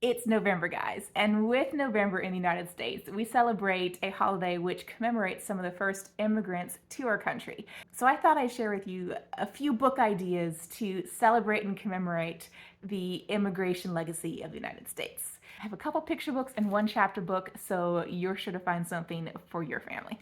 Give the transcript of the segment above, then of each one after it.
It's November, guys, and with November in the United States, we celebrate a holiday which commemorates some of the first immigrants to our country. So I thought I'd share with you a few book ideas to celebrate and commemorate the immigration legacy of the United States. I have a couple picture books and one chapter book, so you're sure to find something for your family.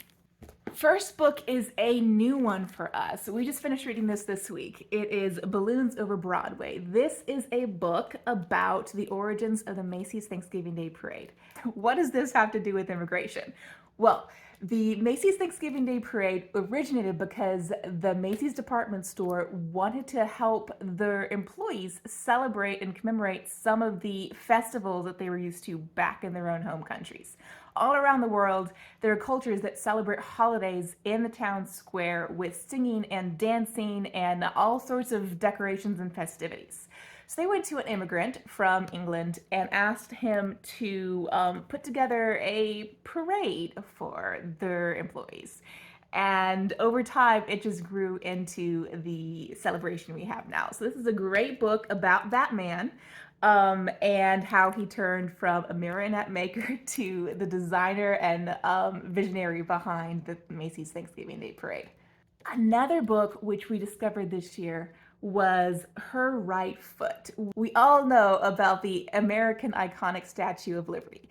First book is a new one for us. We just finished reading this week. It is Balloons Over Broadway. This is a book about the origins of the Macy's Thanksgiving Day Parade. What does this have to do with immigration? Well, the Macy's Thanksgiving Day Parade originated because the Macy's department store wanted to help their employees celebrate and commemorate some of the festivals that they were used to back in their own home countries. All around the world, there are cultures that celebrate holidays in the town square with singing and dancing and all sorts of decorations and festivities. So they went to an immigrant from England and asked him to put together a parade for their employees. And over time, it just grew into the celebration we have now. So this is a great book about that man and how he turned from a marionette maker to the designer and visionary behind the Macy's Thanksgiving Day Parade. Another book which we discovered this year was Her Right Foot. We all know about the American iconic Statue of Liberty,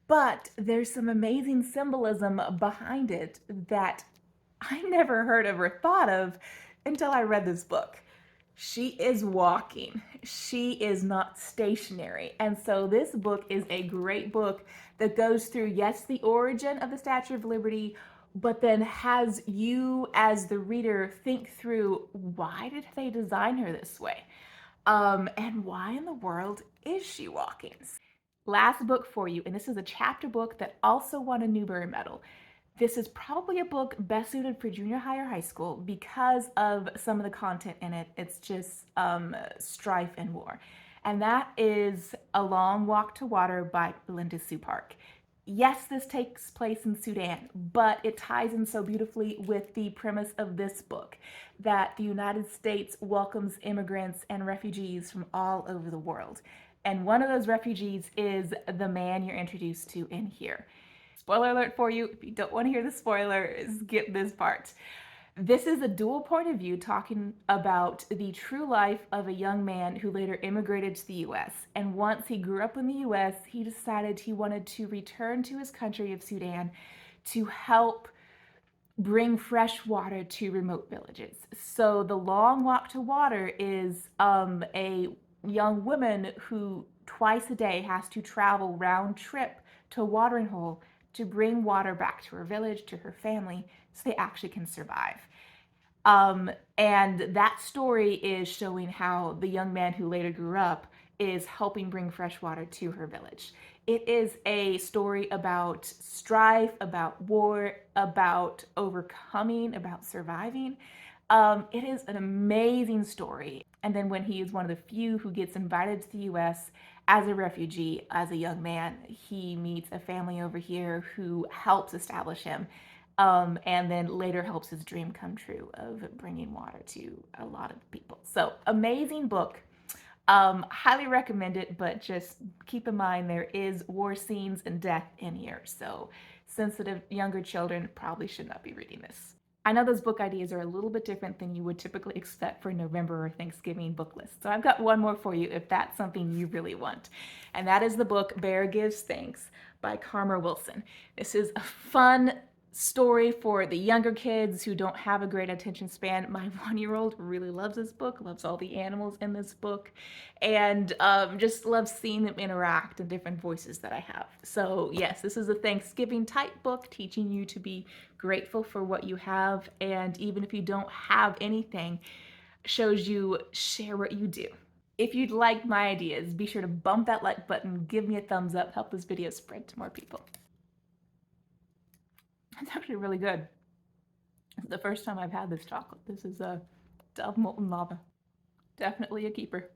but there's some amazing symbolism behind it that I never heard of or thought of until I read this book. She is walking. She is not stationary. And so this book is a great book that goes through, yes, the origin of the Statue of Liberty, but then has you as the reader think through, why did they design her this way? And why in the world is she walking? Last book for you, and this is a chapter book that also won a Newbery Medal. This is probably a book best suited for junior high or high school because of some of the content in it. It's just strife and war. And that is A Long Walk to Water by Belinda Sue Park. Yes, this takes place in Sudan, but it ties in so beautifully with the premise of this book that the United States welcomes immigrants and refugees from all over the world. And one of those refugees is the man you're introduced to in here. Spoiler alert for you, if you don't want to hear the spoiler, skip this part. This is a dual point of view talking about the true life of a young man who later immigrated to the US. And once he grew up in the US, he decided he wanted to return to his country of Sudan to help bring fresh water to remote villages. So the Long Walk to Water is a young woman who twice a day has to travel round trip to a watering hole to bring water back to her village, to her family, so they actually can survive. And that story is showing how the young man who later grew up is helping bring fresh water to her village. It is a story about strife, about war, about overcoming, about surviving. It is an amazing story. And then when he is one of the few who gets invited to the US as a refugee, as a young man, he meets a family over here who helps establish him. And then later helps his dream come true of bringing water to a lot of people. So amazing book. Highly recommend it, but just keep in mind there is war scenes and death in here. So sensitive younger children probably should not be reading this. I know those book ideas are a little bit different than you would typically expect for November or Thanksgiving book list. So I've got one more for you if that's something you really want. And that is the book Bear Gives Thanks by Karma Wilson. This is a fun story for the younger kids who don't have a great attention span. My 1-year-old really loves this book, loves all the animals in this book, and just loves seeing them interact and different voices that I have. So yes, this is a Thanksgiving type book teaching you to be grateful for what you have, and even if you don't have anything, shows you share what you do. If you'd like my ideas, be sure to bump that like button, give me a thumbs up, help this video spread to more people. It's actually really good. It's the first time I've had this chocolate. This is a Dove Molten Lava. Definitely a keeper.